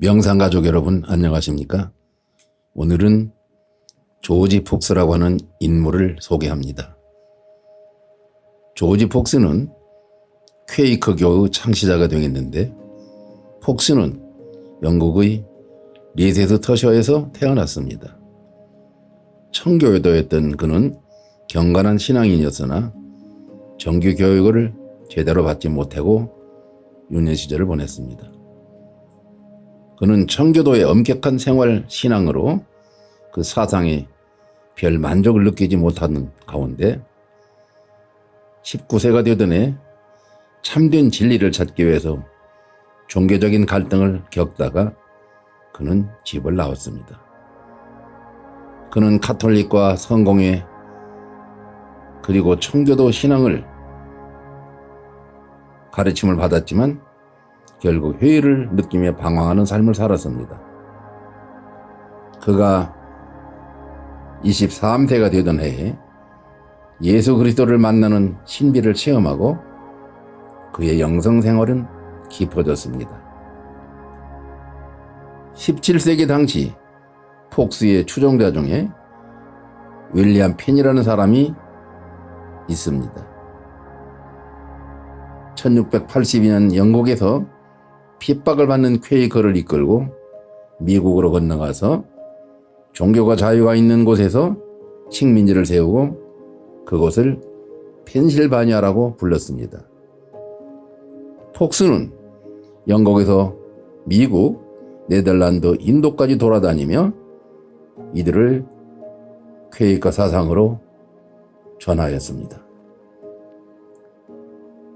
명상가족 여러분 안녕하십니까? 오늘은 조지 폭스라고 하는 인물을 소개합니다. 조지 폭스는 퀘이커교의 창시자가 되겠는데, 폭스는 영국의 리세스터셔에서 태어났습니다. 청교도였던 그는 경건한 신앙인이었으나 정규 교육을 제대로 받지 못하고 유년 시절을 보냈습니다. 그는 청교도의 엄격한 생활 신앙으로 그 사상에 별 만족을 느끼지 못하는 가운데 19세가 되던 해 참된 진리를 찾기 위해서 종교적인 갈등을 겪다가 그는 집을 나왔습니다. 그는 가톨릭과 성공회 그리고 청교도 신앙을 가르침을 받았지만 결국 회의를 느끼며 방황하는 삶을 살았습니다. 그가 23세가 되던 해에 예수 그리스도를 만나는 신비를 체험하고 그의 영성 생활은 깊어졌습니다. 17세기 당시 폭스의 추종자 중에 윌리엄 펜이라는 사람이 있습니다. 1682년 영국에서 핍박을 받는 퀘이커를 이끌고 미국으로 건너가서 종교가 자유가 있는 곳에서 식민지를 세우고 그곳을 펜실바니아라고 불렀습니다. 폭스는 영국에서 미국, 네덜란드, 인도까지 돌아다니며 이들을 퀘이커 사상으로 전하였습니다.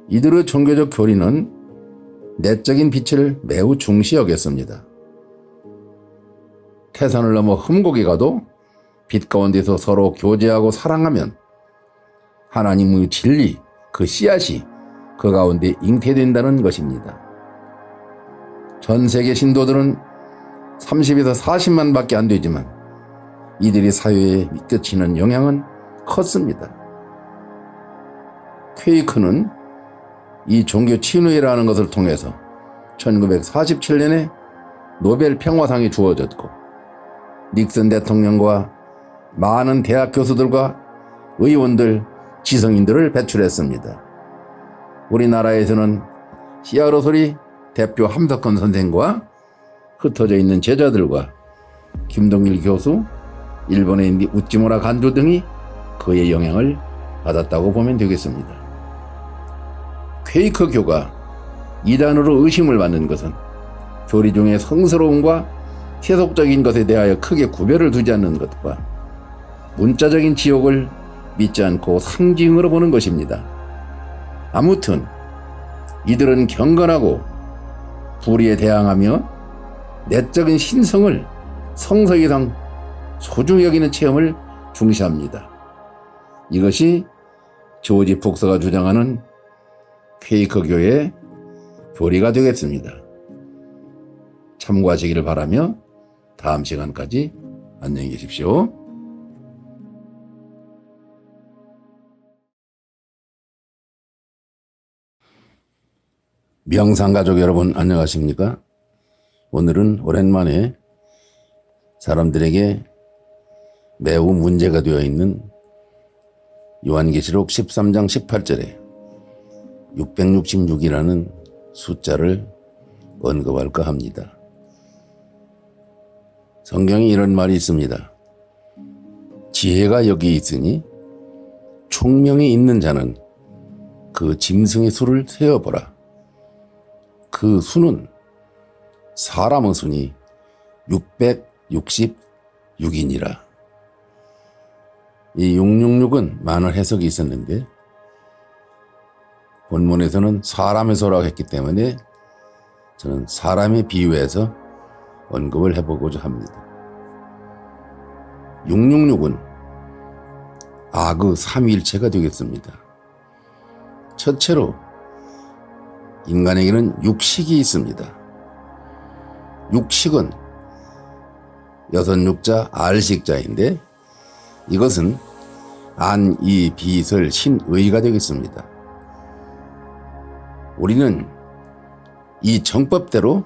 이들의 종교적 교리는 내적인 빛을 매우 중시 여겼습니다. 태산을 넘어 흠곡에 가도 빛 가운데서 서로 교제하고 사랑하면 하나님의 진리, 그 씨앗이 그 가운데 잉태된다는 것입니다. 전 세계 신도들은 30에서 40만 밖에 안 되지만 이들이 사회에 미치는 영향은 컸습니다. 퀘이커는 이 종교 친회라는 것을 통해서 1947년에 노벨 평화상이 주어졌고 닉슨 대통령과 많은 대학 교수들과 의원들, 지성인들을 배출했습니다. 우리나라에서는 시아로소리 대표 함석헌 선생과 흩어져 있는 제자들과 김동일 교수, 일본의 우찌무라 간조 등이 그의 영향을 받았다고 보면 되겠습니다. 퀘이커교가 이단으로 의심을 받는 것은 교리 중에 성스러움과 세속적인 것에 대하여 크게 구별을 두지 않는 것과 문자적인 지옥을 믿지 않고 상징으로 보는 것입니다. 아무튼 이들은 경건하고 불의에 대항하며 내적인 신성을 성서 이상 소중히 여기는 체험을 중시합니다. 이것이 조지 폭스가 주장하는 퀘이커교의 교리가 되겠습니다. 참고하시기를 바라며 다음 시간까지 안녕히 계십시오. 명상가족 여러분 안녕하십니까? 오늘은 오랜만에 사람들에게 매우 문제가 되어 있는 요한계시록 13장 18절에 666이라는 숫자를 언급할까 합니다. 성경에 이런 말이 있습니다. 지혜가 여기 있으니 총명이 있는 자는 그 짐승의 수를 세어보라. 그 수는 사람의 수니 666이니라. 이 666은 많은 해석이 있었는데 본문에서는 사람의 수라고 했기 때문에 저는 사람에 비유해서 언급을 해보고자 합니다. 666은 악의 삼위일체가 되겠습니다. 첫째로 인간에게는 육식이 있습니다. 육식은 여섯육자 알식자인데 이것은 안, 이, 비, 설, 신, 의가 되겠습니다. 우리는 이 정법대로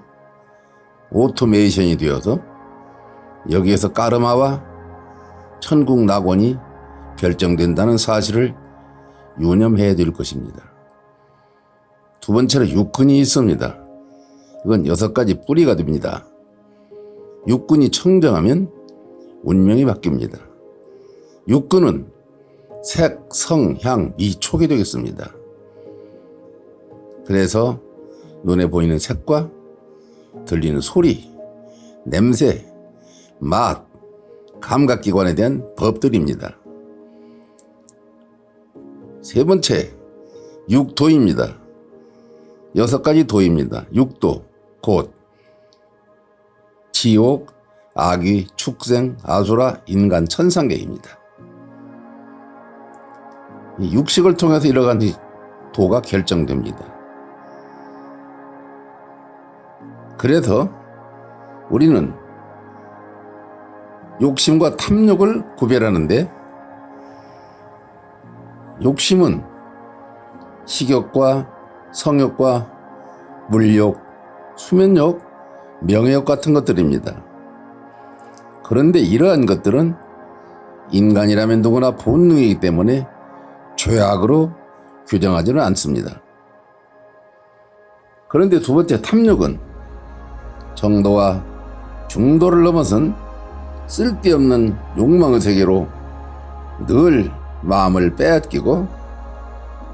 오토메이션이 되어서 여기에서 까르마와 천국 낙원이 결정된다는 사실을 유념해야 될 것입니다. 두 번째로 육근이 있습니다. 이건 6가지 뿌리가 됩니다. 육근이 청정하면 운명이 바뀝니다. 육근은 색, 성, 향, 미, 촉이 되겠습니다. 그래서 눈에 보이는 색과 들리는 소리, 냄새, 맛, 감각기관에 대한 법들입니다. 세 번째, 육도입니다. 6가지 도입니다. 육도, 곧 지옥, 악귀, 축생, 아수라, 인간, 천상계입니다. 이 육식을 통해서 이러한 도가 결정됩니다. 그래서 우리는 욕심과 탐욕을 구별하는데, 욕심은 식욕과 성욕과 물욕, 수면욕, 명예욕 같은 것들입니다. 그런데 이러한 것들은 인간이라면 누구나 본능이기 때문에 죄악으로 규정하지는 않습니다. 그런데 두 번째 탐욕은 정도와 중도를 넘어선 쓸데없는 욕망의 세계로 늘 마음을 빼앗기고,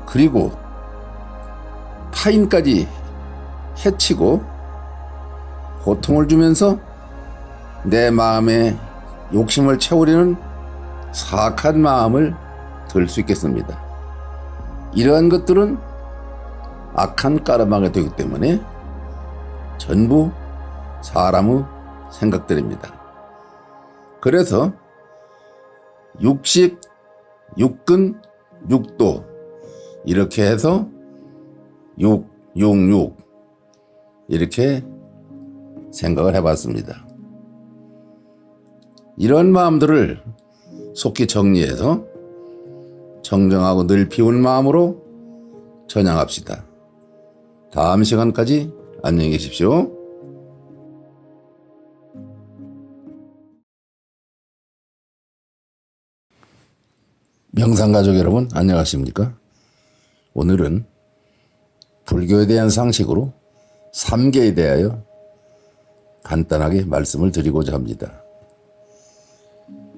그리고 타인까지 해치고 고통을 주면서 내 마음에 욕심을 채우려는 사악한 마음을 들 수 있겠습니다. 이러한 것들은 악한 까르마가 되기 때문에 전부 사람의 생각들입니다. 그래서 육식, 육근, 육도 이렇게 해서 육용육 이렇게 생각을 해봤습니다. 이런 마음들을 속히 정리해서 정정하고 늘 비운 마음으로 전향합시다. 다음 시간까지 안녕히 계십시오. 명상가족 여러분, 안녕하십니까? 오늘은 불교에 대한 상식으로 3계에 대하여 간단하게 말씀을 드리고자 합니다.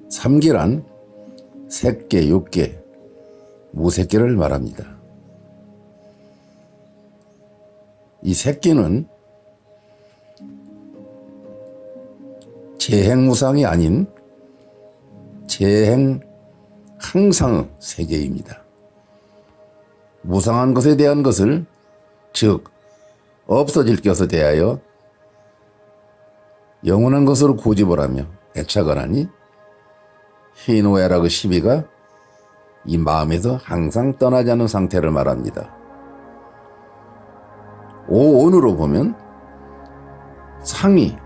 3계란 색계, 육계, 무색계를 말합니다. 이 색계는 재행무상이 아닌 재행항상의 세계입니다. 무상한 것에 대한 것을, 즉 없어질 것에 대하여 영원한 것으로 고집을 하며 애착을 하니 희노애락의 시비가 이 마음에서 항상 떠나지 않는 상태를 말합니다. 오온으로 보면 상이,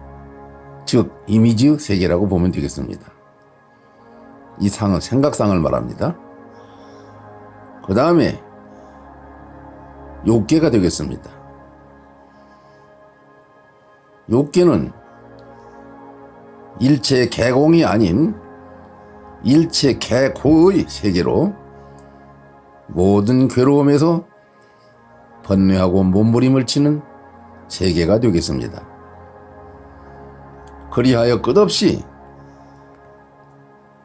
즉 이미지의 세계라고 보면 되겠습니다. 이 상은 생각상을 말합니다. 그 다음에 욕계가 되겠습니다. 욕계는 일체 개공이 아닌 일체 개고의 세계로 모든 괴로움에서 번뇌하고 몸부림을 치는 세계가 되겠습니다. 그리하여 끝없이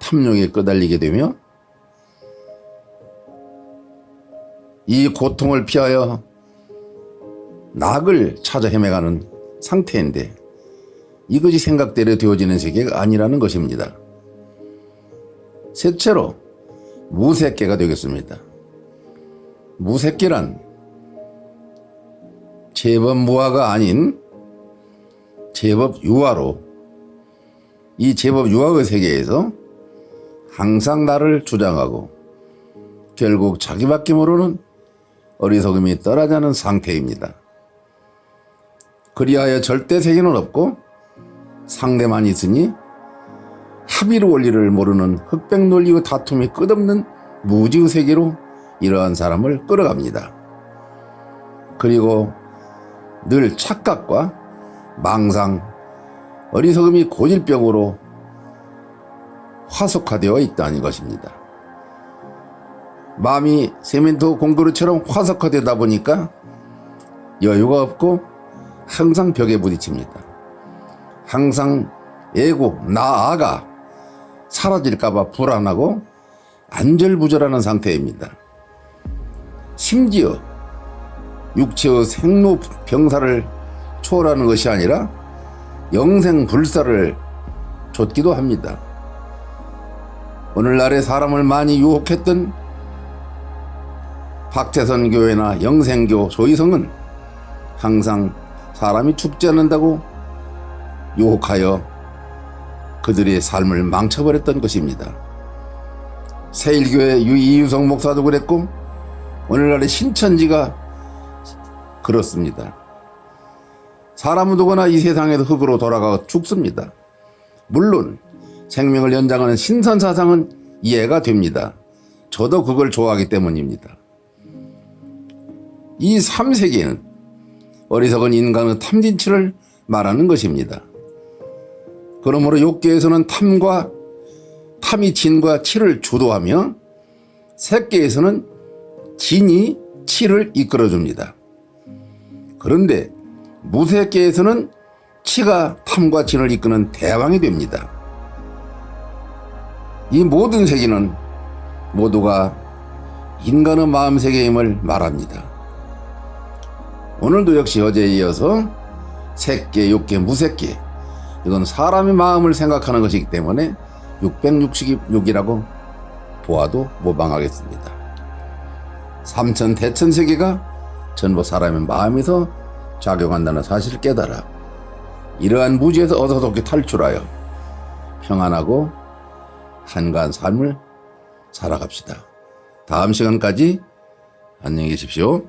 탐욕에 끄달리게 되며 이 고통을 피하여 낙을 찾아 헤매가는 상태인데, 이것이 생각대로 되어지는 세계가 아니라는 것입니다. 셋째로 무색계가 되겠습니다. 무색계란 제법 무아가 아닌 제법 유아로, 이 제법 유아의 세계에서 항상 나를 주장하고 결국 자기밖에 모르는 어리석음이 떨어지는 상태입니다. 그리하여 절대 세계는 없고 상대만 있으니 합의의 원리를 모르는 흑백 논리의 다툼이 끝없는 무지의 세계로 이러한 사람을 끌어갑니다. 그리고 늘 착각과 망상, 어리석음이 고질병으로 화석화되어 있다는 것입니다. 마음이 세멘트 공그루처럼 화석화되다 보니까 여유가 없고 항상 벽에 부딪힙니다. 항상 애고 나아가 사라질까봐 불안하고 안절부절하는 상태입니다. 심지어 육체의 생로병사를 초월하는 것이 아니라 영생불사를 좇기도 합니다. 오늘날의 사람을 많이 유혹했던 박태선 교회나 영생교 조이성은 항상 사람이 죽지 않는다고 유혹하여 그들의 삶을 망쳐버렸던 것입니다. 세일교회 이유성 목사도 그랬고 오늘날의 신천지가 그렇습니다. 사람은 누구나 이 세상에서 흙으로 돌아가 죽습니다. 물론 생명을 연장하는 신선사상은 이해가 됩니다. 저도 그걸 좋아하기 때문입니다. 이 3세계는 어리석은 인간의 탐진치를 말하는 것입니다. 그러므로 욕계에서는 탐이 진과 치를 주도하며 색계에서는 진이 치를 이끌어줍니다. 그런데 무색계에서는 치가 탐과 진을 이끄는 대왕이 됩니다. 이 모든 세계는 모두가 인간의 마음세계임을 말합니다. 오늘도 역시 어제에 이어서 색계, 욕계, 무색계, 이건 사람의 마음을 생각하는 것이기 때문에 666이라고 보아도 무방하겠습니다. 삼천 대천세계가 전부 사람의 마음에서 작용한다는 사실을 깨달아 이러한 무지에서 어서속히 탈출하여 평안하고 한가한 삶을 살아갑시다. 다음 시간까지 안녕히 계십시오.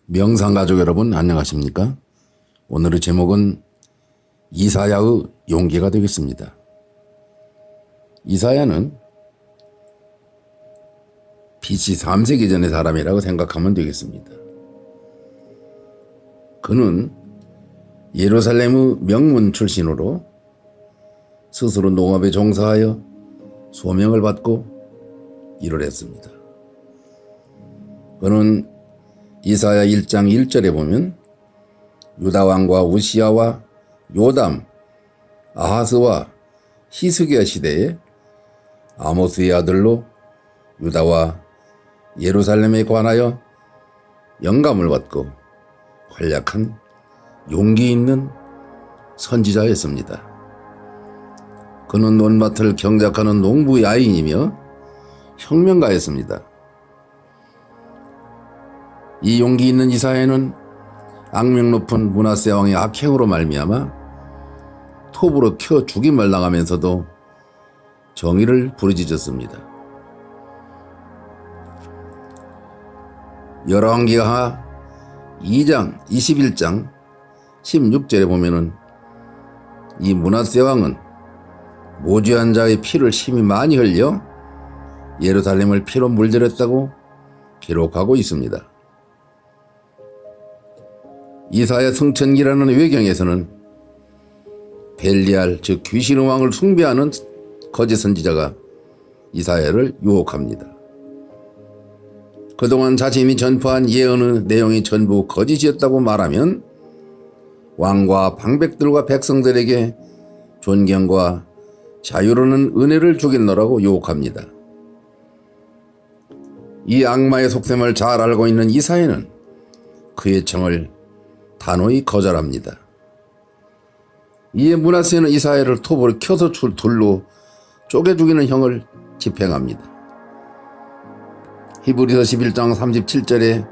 명상가족 여러분 안녕하십니까? 오늘의 제목은 이사야의 용기가 되겠습니다. 이사야는 BC 3세기 전의 사람이라고 생각하면 되겠습니다. 그는 예루살렘의 명문 출신으로 스스로 농업에 종사하여 소명을 받고 일을 했습니다. 그는 이사야 1장 1절에 보면 유다왕과 우시야와 요담, 아하스와 히스기야 시대에 아모스의 아들로 유다와 예루살렘에 관하여 영감을 받고 활약한 용기 있는 선지자였습니다. 그는 논밭을 경작하는 농부 야인이며 혁명가였습니다. 이 용기 있는 이사야는 악명 높은 므낫세 왕의 악행으로 말미암아 톱으로 켜 죽임을 당하면서도 정의를 부르짖었습니다. 열왕기하 2장 21장 16절에 보면은 이 므낫세 왕은 모주한 자의 피를 심히 많이 흘려 예루살렘을 피로 물들였다고 기록하고 있습니다. 이사야 승천기라는 외경에서는 벨리알 즉 귀신의 왕을 숭배하는 거짓 선지자가 이사야를 유혹합니다. 그동안 자신이 전파한 예언의 내용이 전부 거짓이었다고 말하면 왕과 방백들과 백성들에게 존경과 자유로는 은혜를 주겠노라고 유혹합니다. 이 악마의 속셈을 잘 알고 있는 이사야는 그의 청을 단호히 거절합니다. 이에 므낫세는 이사야를 톱을 켜서 둘로 쪼개 죽이는 형을 집행합니다. 히브리서 11장 37절에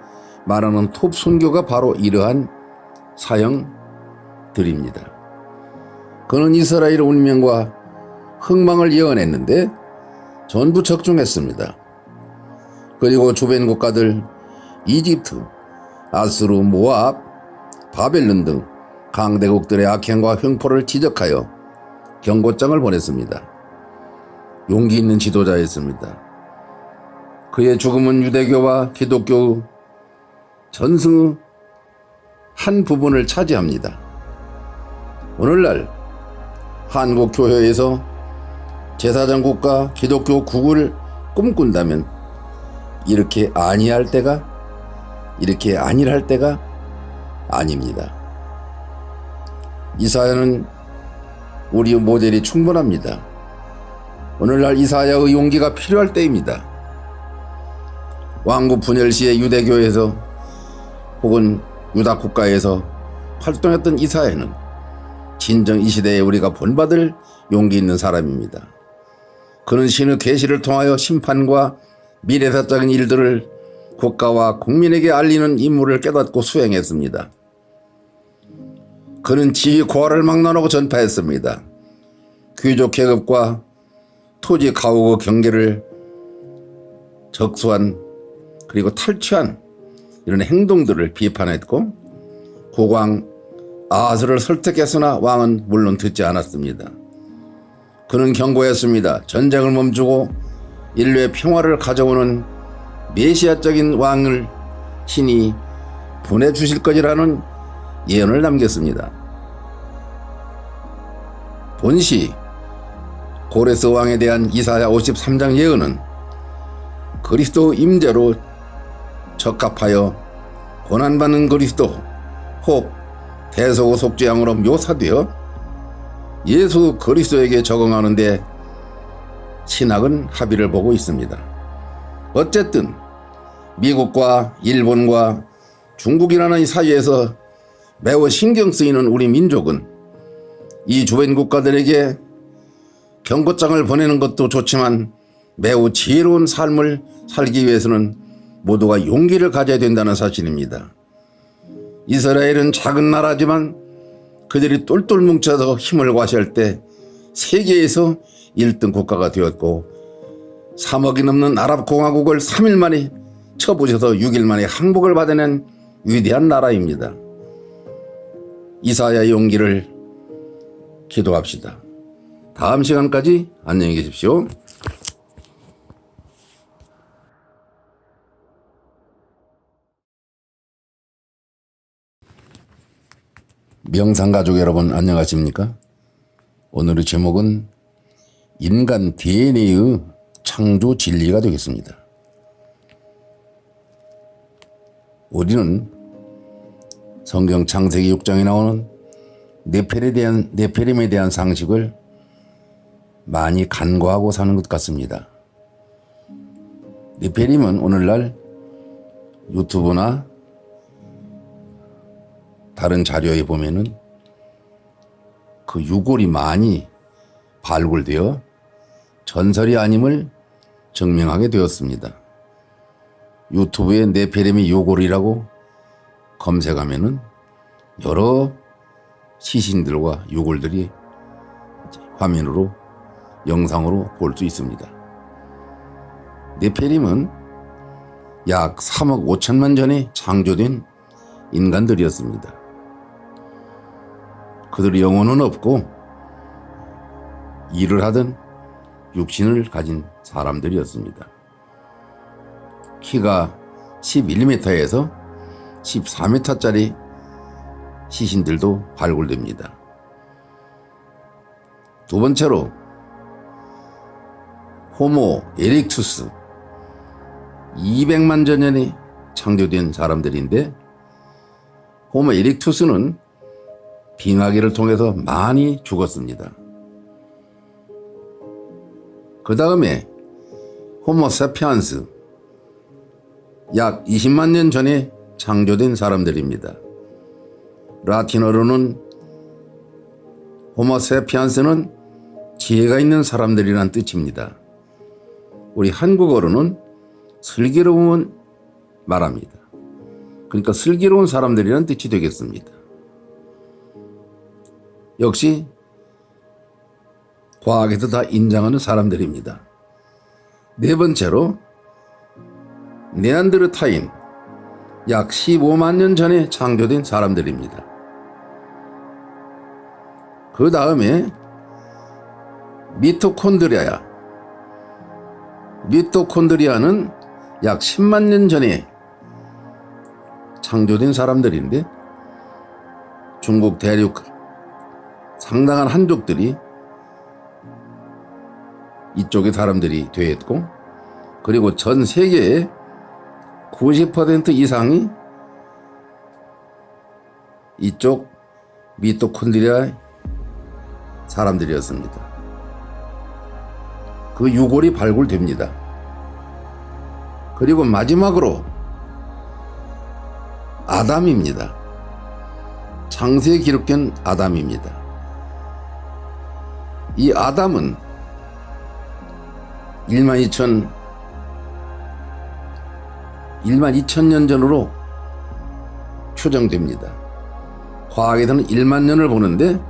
말하는 톱 순교가 바로 이러한 사형들입니다. 그는 이스라엘의 운명과 흥망을 예언했는데 전부 적중했습니다. 그리고 주변 국가들 이집트, 아수르, 모압, 바벨론 등 강대국들의 악행과 횡포를 지적하여 경고장을 보냈습니다. 용기 있는 지도자였습니다. 그의 죽음은 유대교와 기독교 전승의 한 부분을 차지합니다. 오늘날 한국 교회에서 제사장 국가 기독교 국을 꿈꾼다면 이렇게 아니할 때가 아닙니다. 이사야는 우리 모델이 충분합니다. 오늘날 이사야의 용기가 필요할 때입니다. 왕국 분열 시에 유대교에서 혹은 유다 국가에서 활동했던 이사야는 진정 이 시대에 우리가 본받을 용기 있는 사람입니다. 그는 신의 계시를 통하여 심판과 미래사적인 일들을 국가와 국민에게 알리는 임무를 깨닫고 수행했습니다. 그는 지위 고하를 막론하고 전파했습니다. 귀족 계급과 토지 가옥의 경계를 적수한 그리고 탈취한 이런 행동들을 비판했고 국왕 아하스를 설득했으나 왕은 물론 듣지 않았습니다. 그는 경고했습니다. 전쟁을 멈추고 인류의 평화를 가져오는 메시아적인 왕을 신이 보내주실 것이라는 예언을 남겼습니다. 본시 고레스 왕에 대한 이사야 53장 예언은 그리스도 임재로 적합하여 고난받는 그리스도 혹 대속의 속죄양으로 묘사되어 예수 그리스도에게 적응하는데 신학은 합의를 보고 있습니다. 어쨌든 미국과 일본과 중국이라는 이 사이에서 매우 신경 쓰이는 우리 민족은 이 주변 국가들에게 경고장을 보내는 것도 좋지만 매우 지혜로운 삶을 살기 위해서는 모두가 용기를 가져야 된다는 사실입니다. 이스라엘은 작은 나라지만 그들이 똘똘 뭉쳐서 힘을 과시할 때 세계에서 1등 국가가 되었고 3억이 넘는 아랍공화국을 3일 만에 쳐부셔서 6일 만에 항복을 받아낸 위대한 나라입니다. 이사야의 용기를 기도합시다. 다음 시간까지 안녕히 계십시오. 명상가족 여러분 안녕하십니까? 오늘의 제목은 인간 DNA의 창조 진리가 되겠습니다. 우리는 성경 창세기 6장에 나오는 네페림에 대한 상식을 많이 간과하고 사는 것 같습니다. 네페림은 오늘날 유튜브나 다른 자료에 보면은 그 유골이 많이 발굴되어 전설이 아님을 증명하게 되었습니다. 유튜브에 네페림의 유골이라고 검색하면은 여러 시신들과 유골들이 화면으로 영상으로 볼 수 있습니다. 네페림은 약 3억 5천만 전에 창조된 인간들이었습니다. 그들의 영혼은 없고 일을 하던 육신을 가진 사람들이었습니다. 키가 11m에서 14m짜리 시신들도 발굴됩니다. 두 번째로 호모 에릭투스 200만 년 전에 창조된 사람들인데 호모 에릭투스는 빙하기를 통해서 많이 죽었습니다. 그 다음에 호모 세피안스 약 20만 년 전에 창조된 사람들입니다. 라틴어로는 호모 세피안스는 지혜가 있는 사람들이란 뜻입니다. 우리 한국어로는 슬기로운 말합니다. 그러니까 슬기로운 사람들이란 뜻이 되겠습니다. 역시 과학에서 다 인정하는 사람들입니다. 네 번째로 네안데르탈인 약 15만 년 전에 창조된 사람들입니다. 그 다음에 미토콘드리아는 약 10만 년 전에 창조된 사람들인데 중국 대륙 상당한 한족들이 이쪽의 사람들이 되었고, 그리고 전 세계의 90% 이상이 이쪽 미토콘드리아 사람들이었습니다. 그 유골이 발굴됩니다. 그리고 마지막으로 아담입니다. 창세에 기록된 아담입니다. 이 아담은 12,000년 전으로 추정됩니다. 과학에서는 1만 년을 보는데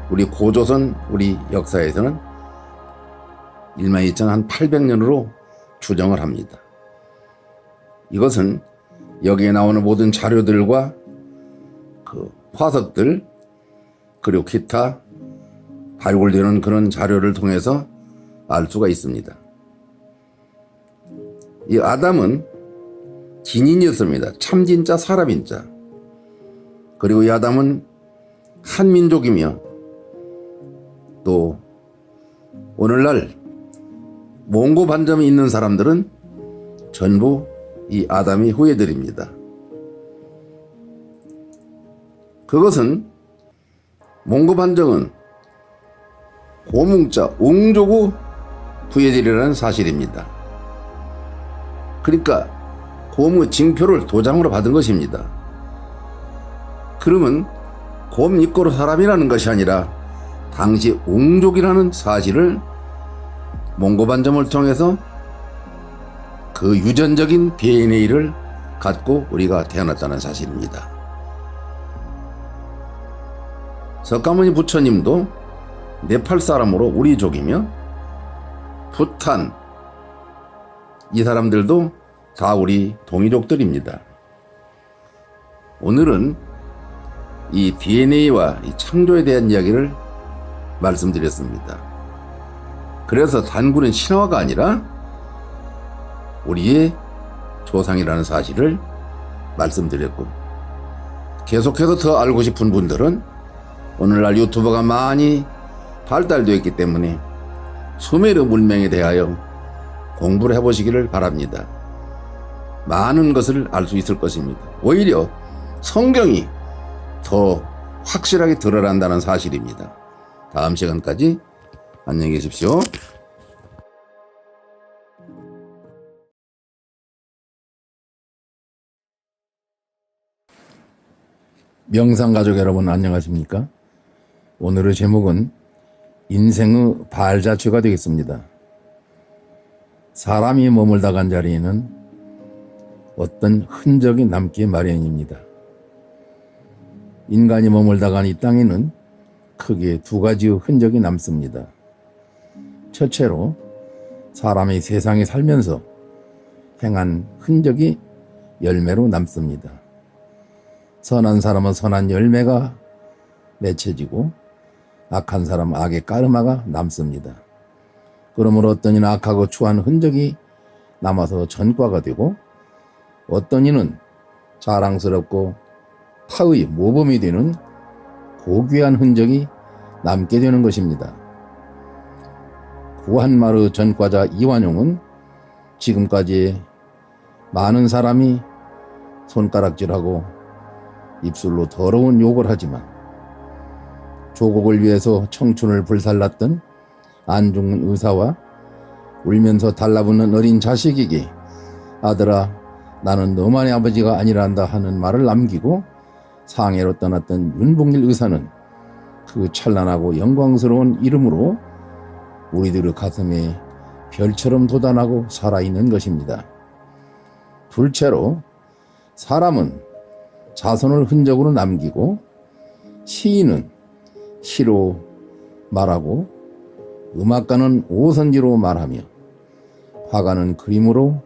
우리 고조선 우리 역사에서는 12,800년으로 추정을 합니다. 이것은 여기에 나오는 모든 자료들과 그 화석들 그리고 기타 발굴되는 그런 자료를 통해서 알 수가 있습니다. 이 아담은 진인이었습니다. 참진자 사람인자. 그리고 이 아담은 한민족이며 또 오늘날 몽고 반점에 있는 사람들은 전부 이 아담의 후예들입니다. 그것은 몽고 반정은 고뭉자 웅조구 후예들이라는 사실입니다. 그러니까 고무 징표를 도장으로 받은 것입니다. 그러면 곰 입고로 사람이라는 것이 아니라 당시 웅족이라는 사실을 몽고 반점을 통해서 그 유전적인 DNA를 갖고 우리가 태어났다는 사실입니다. 석가모니 부처님도 네팔 사람으로 우리족이며 부탄 이 사람들도 다 우리 동이족들입니다. 오늘은 이 DNA와 이 창조에 대한 이야기를 말씀드렸습니다. 그래서 단군은 신화가 아니라 우리의 조상이라는 사실을 말씀드렸고, 계속해서 더 알고 싶은 분들은 오늘날 유튜버가 많이 발달되어 있기 때문에 수메르 문명에 대하여 공부를 해보시기를 바랍니다. 많은 것을 알 수 있을 것입니다. 오히려 성경이 더 확실하게 드러난다는 사실입니다. 다음 시간까지 안녕히 계십시오. 명상가족 여러분 안녕하십니까? 오늘의 제목은 인생의 발자취가 되겠습니다. 사람이 머물다 간 자리에는 어떤 흔적이 남기 마련입니다. 인간이 머물다 간 이 땅에는 크게 두 가지의 흔적이 남습니다. 첫째로 사람이 세상에 살면서 행한 흔적이 열매로 남습니다. 선한 사람은 선한 열매가 맺혀지고 악한 사람은 악의 까르마가 남습니다. 그러므로 어떤 이는 악하고 추한 흔적이 남아서 전과가 되고, 어떤 이는 자랑스럽고 타의 모범이 되는 고귀한 흔적이 남게 되는 것입니다. 구한마르 전과자 이완용은 지금까지 많은 사람이 손가락질하고 입술로 더러운 욕을 하지만 조국을 위해서 청춘을 불살랐던 안중근 의사와 울면서 달라붙는 어린 자식에게 아들아 나는 너만의 아버지가 아니란다 하는 말을 남기고 상해로 떠났던 윤봉길 의사는 그 찬란하고 영광스러운 이름으로 우리들의 가슴에 별처럼 돋아나고 살아있는 것입니다. 둘째로 사람은 자손을 흔적으로 남기고, 시인은 시로 말하고, 음악가는 오선지로 말하며, 화가는 그림으로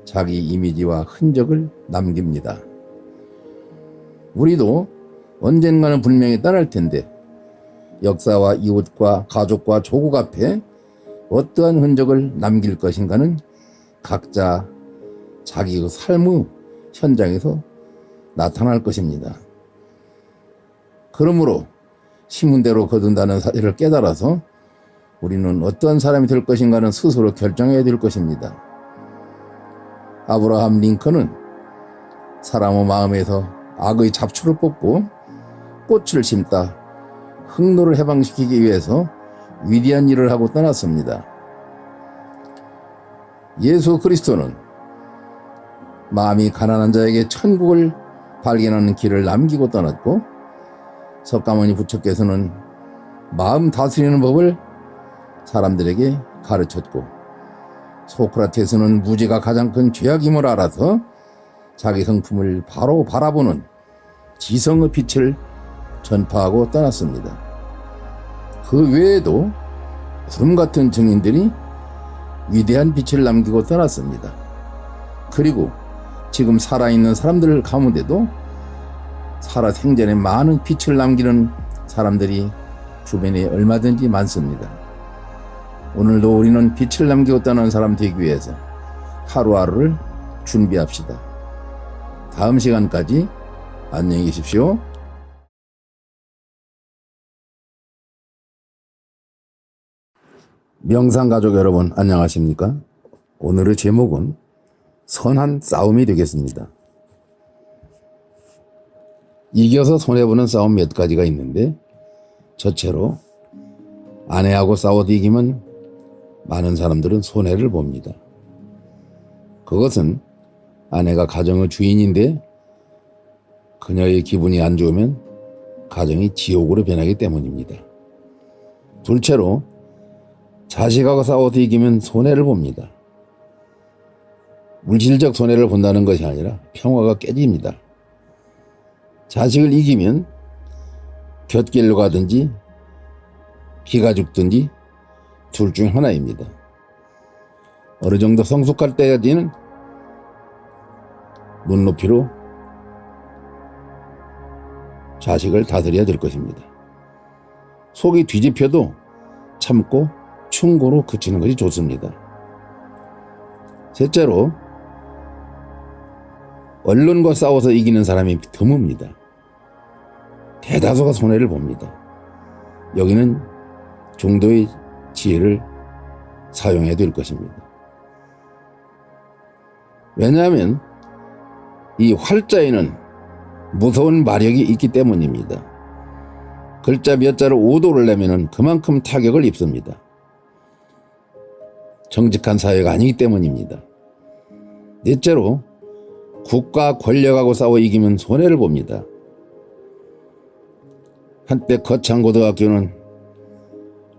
자기 이미지와 흔적을 남깁니다. 우리도 언젠가는 분명히 떠날 텐데 역사와 이웃과 가족과 조국 앞에 어떠한 흔적을 남길 것인가는 각자 자기의 삶의 현장에서 나타날 것입니다. 그러므로 신문대로 거둔다는 사실을 깨달아서 우리는 어떤 사람이 될 것인가는 스스로 결정해야 될 것입니다. 아브라함 링컨은 사람의 마음에서 악의 잡초를 뽑고 꽃을 심다 흑노를 해방시키기 위해서 위대한 일을 하고 떠났습니다. 예수 그리스도는 마음이 가난한 자에게 천국을 발견하는 길을 남기고 떠났고, 석가모니 부처께서는 마음 다스리는 법을 사람들에게 가르쳤고, 소크라테스는 무지가 가장 큰 죄악임을 알아서 자기 성품을 바로 바라보는 지성의 빛을 전파하고 떠났습니다. 그 외에도 구름 같은 증인들이 위대한 빛을 남기고 떠났습니다. 그리고 지금 살아있는 사람들 가운데도 살아생전에 많은 빛을 남기는 사람들이 주변에 얼마든지 많습니다. 오늘도 우리는 빛을 남기고 떠나는 사람 되기 위해서 하루하루를 준비합시다. 다음 시간까지 안녕히 계십시오. 명상가족 여러분, 안녕하십니까? 오늘의 제목은 선한 싸움이 되겠습니다. 이겨서 손해보는 싸움 몇 가지가 있는데, 첫째로 아내하고 싸워도 이기면 많은 사람들은 손해를 봅니다. 그것은 아내가 가정의 주인인데 그녀의 기분이 안 좋으면 가정이 지옥으로 변하기 때문입니다. 둘째로 자식하고 싸워도 이기면 손해를 봅니다. 물질적 손해를 본다는 것이 아니라 평화가 깨집니다. 자식을 이기면 곁길로 가든지 비가 죽든지 둘 중 하나입니다. 어느 정도 성숙할 때까지는 눈높이로 자식을 다스려야 될 것입니다. 속이 뒤집혀도 참고 충고로 그치는 것이 좋습니다. 셋째로 언론과 싸워서 이기는 사람이 드뭅니다. 대다수가 손해를 봅니다. 여기는 중도의 지혜를 사용해야 될 것입니다. 왜냐하면 이 활자에는 무서운 마력이 있기 때문입니다. 글자 몇 자를 오도를 내면 그만큼 타격을 입습니다. 정직한 사회가 아니기 때문입니다. 넷째로 국가 권력하고 싸워 이기면 손해를 봅니다. 한때 거창고등학교는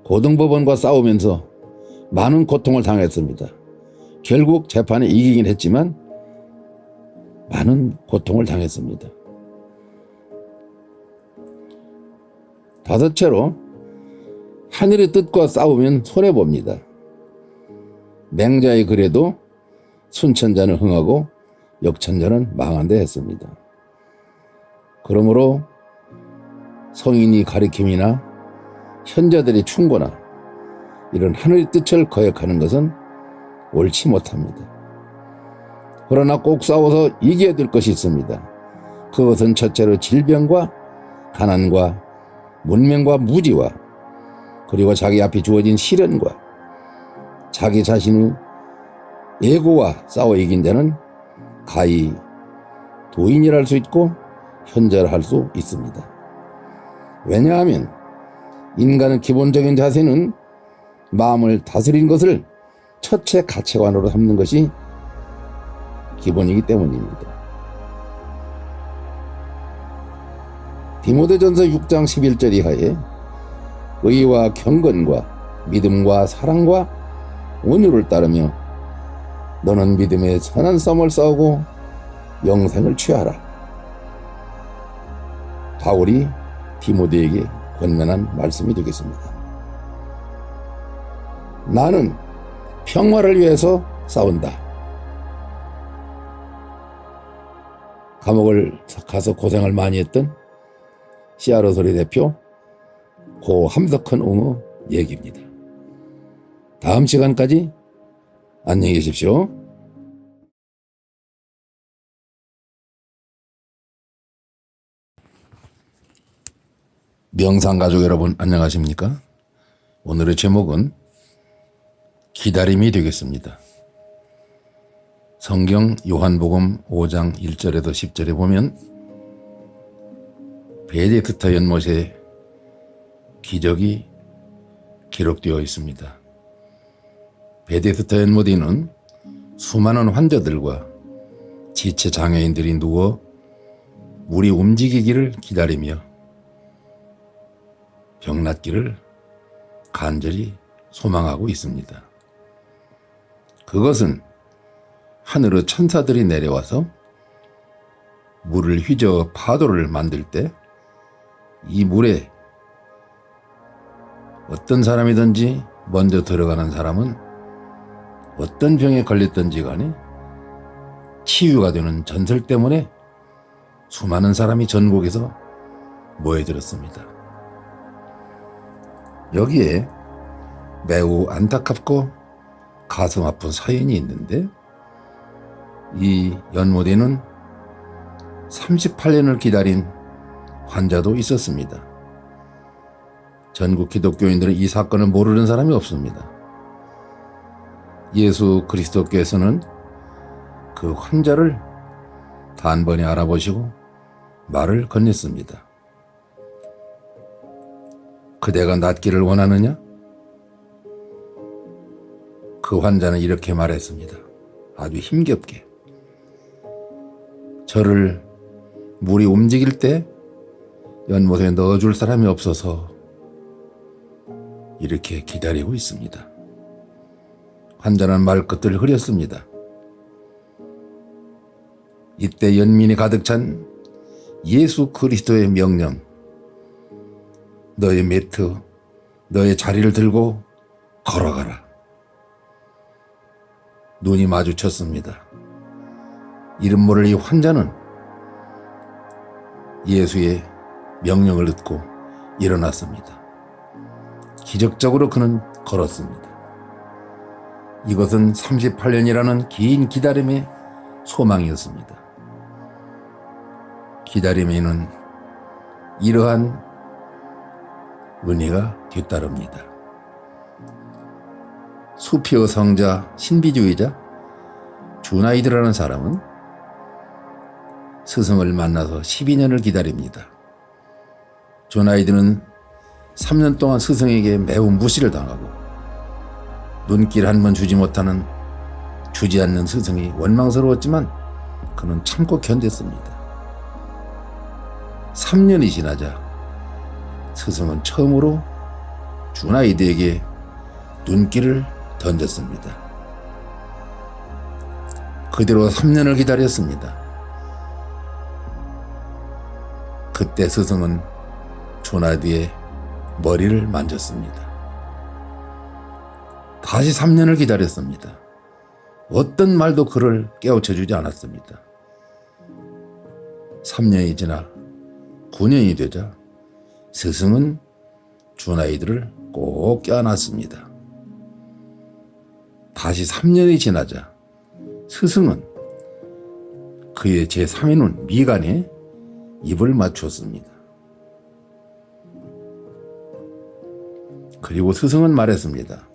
고등법원과 싸우면서 많은 고통을 당했습니다. 결국 재판에 이기긴 했지만 많은 고통을 당했습니다. 다섯째로 하늘의 뜻과 싸우면 손해봅니다. 맹자의 글에도 순천자는 흥하고 역천자는 망한다 했습니다. 그러므로 성인이 가르침이나 현자들의 충고나 이런 하늘의 뜻을 거역하는 것은 옳지 못합니다. 그러나 꼭 싸워서 이겨야 될 것이 있습니다. 그것은 첫째로 질병과 가난과 문명과 무지와 그리고 자기 앞에 주어진 시련과 자기 자신의 예고와 싸워 이긴 자는 가히 도인이랄 수 있고 현자를 할 수 있습니다. 왜냐하면 인간의 기본적인 자세는 마음을 다스리는 것을 첫째 가치관으로 삼는 것이 기본이기 때문입니다. 디모데전서 6장 11절 이하에 의와 경건과 믿음과 사랑과 온유를 따르며 너는 믿음의 선한 싸움을 싸우고 영생을 취하라. 바울이 디모데에게 권면한 말씀이 되겠습니다. 나는 평화를 위해서 싸운다. 감옥을 가서 고생을 많이 했던 시아로소리 대표 고 함석헌 옹의 얘기입니다. 다음 시간까지 안녕히 계십시오. 명상가족 여러분 안녕하십니까? 오늘의 제목은 기다림이 되겠습니다. 성경 요한복음 5장 1절에도 10절에 보면 베데스다 연못의 기적이 기록되어 있습니다. 베데스다 연못에는 수많은 환자들과 지체 장애인들이 누워 물이 움직이기를 기다리며 병 낫기를 간절히 소망하고 있습니다. 그것은 하늘의 천사들이 내려와서 물을 휘저어 파도를 만들 때 이 물에 어떤 사람이든지 먼저 들어가는 사람은 어떤 병에 걸렸든지 간에 치유가 되는 전설 때문에 수많은 사람이 전국에서 모여들었습니다. 여기에 매우 안타깝고 가슴 아픈 사연이 있는데, 이 연못에는 38년을 기다린 환자도 있었습니다. 전국 기독교인들은 이 사건을 모르는 사람이 없습니다. 예수 그리스도께서는 그 환자를 단번에 알아보시고 말을 건넸습니다. 그대가 낫기를 원하느냐? 그 환자는 이렇게 말했습니다. 아주 힘겹게. 저를 물이 움직일 때 연못에 넣어줄 사람이 없어서 이렇게 기다리고 있습니다. 환자는 말끝을 흐렸습니다. 이때 연민이 가득 찬 예수 그리스도의 명령, 너의 매트, 너의 자리를 들고 걸어가라. 눈이 마주쳤습니다. 이름 모를 이 환자는 예수의 명령을 듣고 일어났습니다. 기적적으로 그는 걸었습니다. 이것은 38년이라는 긴 기다림의 소망이었습니다. 기다림에는 이러한 은혜가 뒤따릅니다. 수피어 성자 신비주의자 주나이드라는 사람은 스승을 만나서 12년을 기다립니다. 주나이드는 3년 동안 스승에게 매우 무시를 당하고 눈길 한 번 주지 않는 스승이 원망스러웠지만 그는 참고 견뎠습니다. 3년이 지나자 스승은 처음으로 주나이드에게 눈길을 던졌습니다. 그대로 3년을 기다렸습니다. 그때 스승은 주나이드의 머리를 만졌습니다. 다시 3년을 기다렸습니다. 어떤 말도 그를 깨우쳐주지 않았습니다. 3년이 지나 9년이 되자 스승은 주나이드를 꼭 껴안았습니다. 다시 3년이 지나자 스승은 그의 제3의 눈 미간에 입을 맞추었습니다. 그리고 스승은 말했습니다.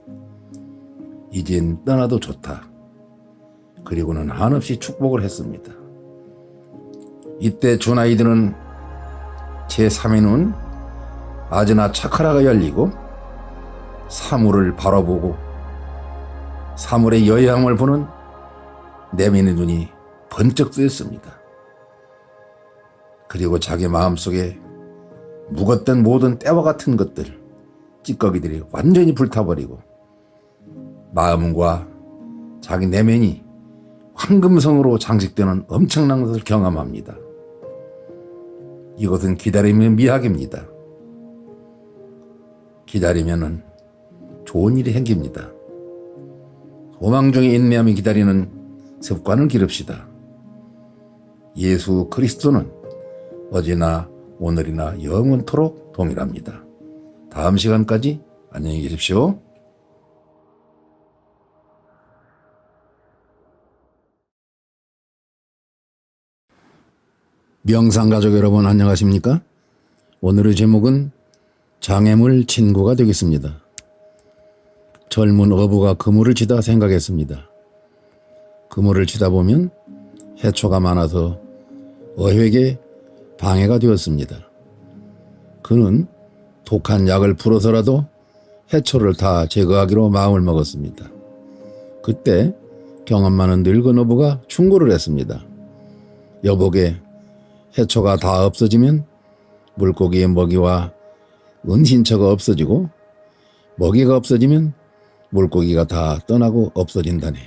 이젠 떠나도 좋다. 그리고는 한없이 축복을 했습니다. 이때 주나이드는 제3의 눈 아즈나 차크라가 열리고 사물을 바라보고 사물의 여향을 보는 내면의 눈이 번쩍 뜨였습니다. 그리고 자기 마음속에 묵었던 모든 때와 같은 것들, 찌꺼기들이 완전히 불타버리고 마음과 자기 내면이 황금성으로 장식되는 엄청난 것을 경험합니다. 이것은 기다림의 미학입니다. 기다리면은 좋은 일이 생깁니다. 소망 중에 인내하며 기다리는 습관을 기릅시다. 예수 그리스도는 어제나 오늘이나 영원토록 동일합니다. 다음 시간까지 안녕히 계십시오. 명상가족 여러분 안녕하십니까? 오늘의 제목은 장애물 친구가 되겠습니다. 젊은 어부가 그물을 치다 생각했습니다. 그물을 치다 보면 해초가 많아서 어획에 방해가 되었습니다. 그는 독한 약을 풀어서라도 해초를 다 제거하기로 마음을 먹었습니다. 그때 경험 많은 늙은 어부가 충고를 했습니다. 여보게, 해초가 다 없어지면 물고기의 먹이와 은신처가 없어지고 먹이가 없어지면 물고기가 다 떠나고 없어진다네.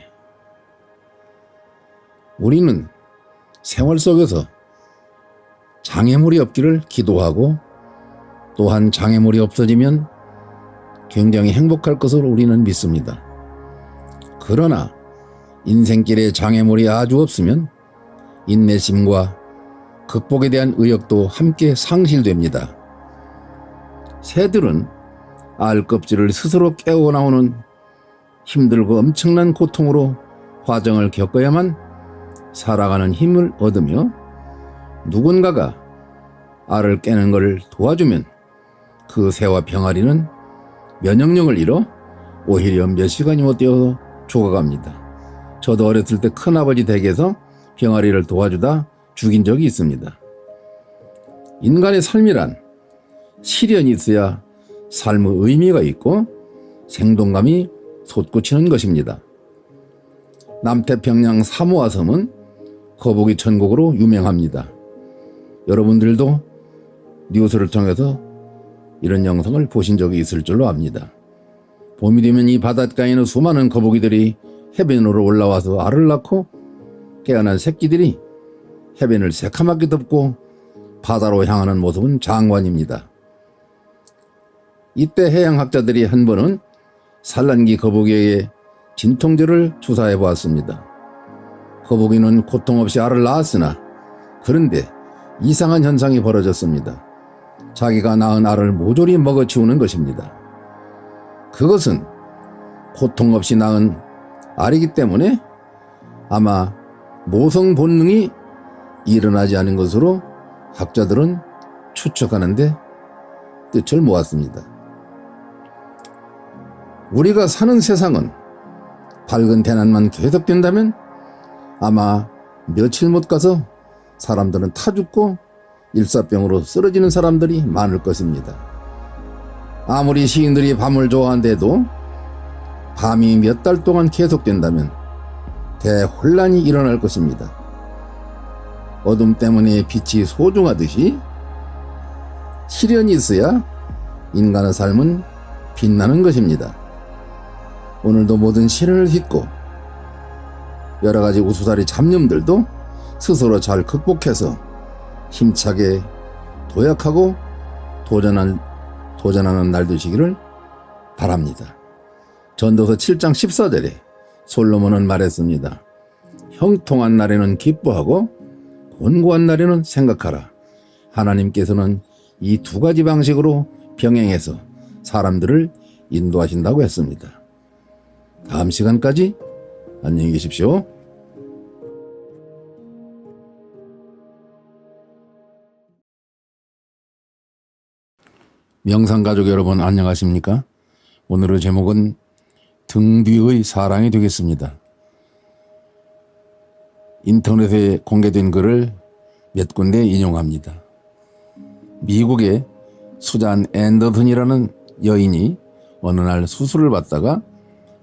우리는 생활 속에서 장애물이 없기를 기도하고 또한 장애물이 없어지면 굉장히 행복할 것으로 우리는 믿습니다. 그러나 인생길에 장애물이 아주 없으면 인내심과 극복에 대한 의욕도 함께 상실됩니다. 새들은 알 껍질을 스스로 깨워 나오는 힘들고 엄청난 고통으로 과정을 겪어야만 살아가는 힘을 얻으며 누군가가 알을 깨는 것을 도와주면 그 새와 병아리는 면역력을 잃어 오히려 몇 시간이 못 되어 죽어갑니다. 저도 어렸을 때 큰아버지 댁에서 병아리를 도와주다 죽인 적이 있습니다. 인간의 삶이란 시련이 있어야 삶의 의미가 있고 생동감이 솟구치는 것입니다. 남태평양 사모아 섬은 거북이 천국으로 유명합니다. 여러분들도 뉴스를 통해서 이런 영상을 보신 적이 있을 줄로 압니다. 봄이 되면 이 바닷가에는 수많은 거북이들이 해변으로 올라와서 알을 낳고 깨어난 새끼들이 해변을 새카맣게 덮고 바다로 향하는 모습은 장관입니다. 이때 해양학자들이 한 번은 산란기 거북이의 진통제를 주사해 보았습니다. 거북이는 고통 없이 알을 낳았으나 그런데 이상한 현상이 벌어졌습니다. 자기가 낳은 알을 모조리 먹어치우는 것입니다. 그것은 고통 없이 낳은 알이기 때문에 아마 모성 본능이 일어나지 않은 것으로 학자들은 추측하는데 뜻을 모았습니다. 우리가 사는 세상은 밝은 대낮만 계속된다면 아마 며칠 못 가서 사람들은 타 죽고 일사병으로 쓰러지는 사람들이 많을 것입니다. 아무리 시인들이 밤을 좋아한데도 밤이 몇 달 동안 계속된다면 대혼란이 일어날 것입니다. 어둠 때문에 빛이 소중하듯이 시련이 있어야 인간의 삶은 빛나는 것입니다. 오늘도 모든 시련을 딛고 여러 가지 우수사리 잡념들도 스스로 잘 극복해서 힘차게 도약하고 도전하는 날 되시기를 바랍니다. 전도서 7장 14절에 솔로몬은 말했습니다. 형통한 날에는 기뻐하고 곤고한 날에는 생각하라. 하나님께서는 이 두 가지 방식으로 병행해서 사람들을 인도하신다고 했습니다. 다음 시간까지 안녕히 계십시오. 명상가족 여러분 안녕하십니까? 오늘의 제목은 등 뒤의 사랑이 되겠습니다. 인터넷에 공개된 글을 몇 군데 인용합니다. 미국의 수잔 앤더슨이라는 여인이 어느 날 수술을 받다가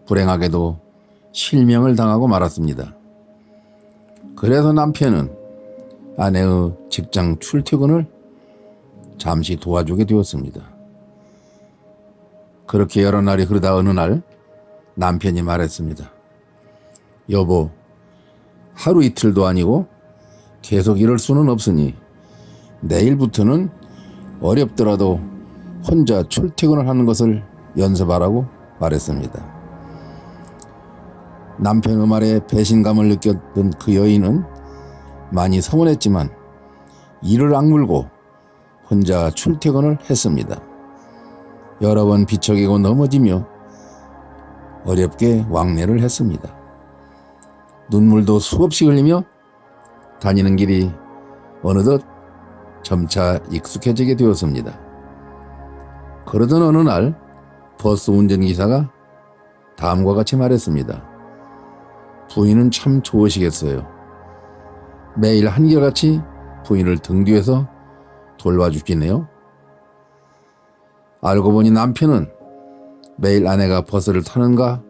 불행하게도 실명을 당하고 말았습니다. 그래서 남편은 아내의 직장 출퇴근을 잠시 도와주게 되었습니다. 그렇게 여러 날이 흐르다 어느 날 남편이 말했습니다. 여보, 하루 이틀도 아니고 계속 이럴 수는 없으니 내일부터는 어렵더라도 혼자 출퇴근을 하는 것을 연습하라고 말했습니다. 남편의 말에 배신감을 느꼈던 그 여인은 많이 서운했지만 이를 악물고 혼자 출퇴근을 했습니다. 여러 번 비척이고 넘어지며 어렵게 왕래를 했습니다. 눈물도 수없이 흘리며 다니는 길이 어느덧 점차 익숙해지게 되었습니다. 그러던 어느 날 버스 운전기사가 다음과 같이 말했습니다. 부인은 참 좋으시겠어요. 매일 한결같이 부인을 등 뒤에서 돌봐주시네요. 알고 보니 남편은 매일 아내가 버스를 타는가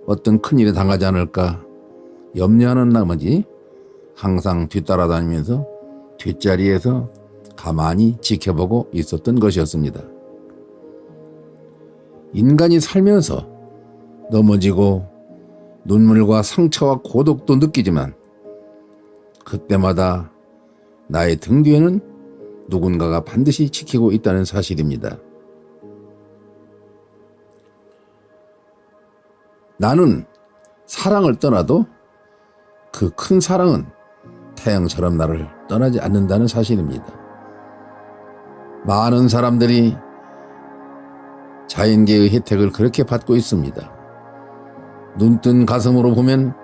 어떤 큰일에 당하지 않을까 염려하는 나머지 항상 뒤따라다니면서 뒷자리에서 가만히 지켜보고 있었던 것이었습니다. 인간이 살면서 넘어지고 눈물과 상처와 고독도 느끼지만 그때마다 나의 등 뒤에는 누군가가 반드시 지키고 있다는 사실입니다. 나는 사랑을 떠나도 그 큰 사랑은 태양처럼 나를 떠나지 않는다는 사실입니다. 많은 사람들이 자연계의 혜택을 그렇게 받고 있습니다. 눈뜬 가슴으로 보면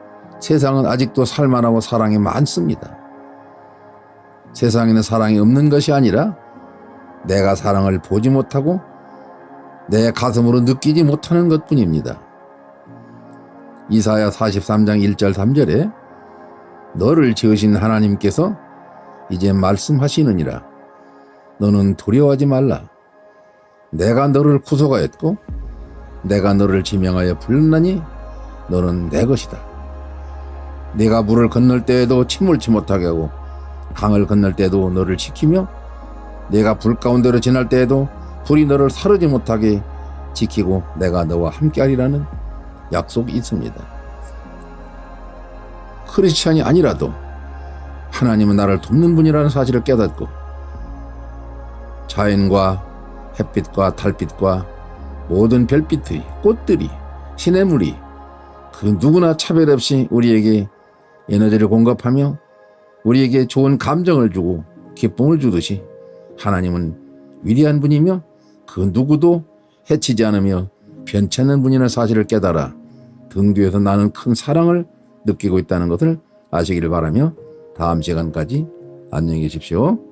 세상은 아직도 살만하고 사랑이 많습니다. 세상에는 사랑이 없는 것이 아니라 내가 사랑을 보지 못하고 내 가슴으로 느끼지 못하는 것뿐입니다. 이사야 43장 1절 3절에 너를 지으신 하나님께서 이제 말씀하시느니라. 너는 두려워하지 말라. 내가 너를 구속하였고 내가 너를 지명하여 불렀나니 너는 내 것이다. 네가 물을 건널 때에도 침몰치 못하게 하고 강을 건널 때에도 너를 지키며 네가 불 가운데로 지날 때에도 불이 너를 사르지 못하게 지키고 내가 너와 함께하리라는 약속이 있습니다. 크리스찬이 아니라도 하나님은 나를 돕는 분이라는 사실을 깨닫고 자연과 햇빛과 달빛과 모든 별빛의 꽃들이 시냇물이 그 누구나 차별 없이 우리에게 에너지를 공급하며 우리에게 좋은 감정을 주고 기쁨을 주듯이 하나님은 위대한 분이며 그 누구도 해치지 않으며 변치 않는 분이라는 사실을 깨달아 등 뒤에서 나는 큰 사랑을 느끼고 있다는 것을 아시기를 바라며 다음 시간까지 안녕히 계십시오.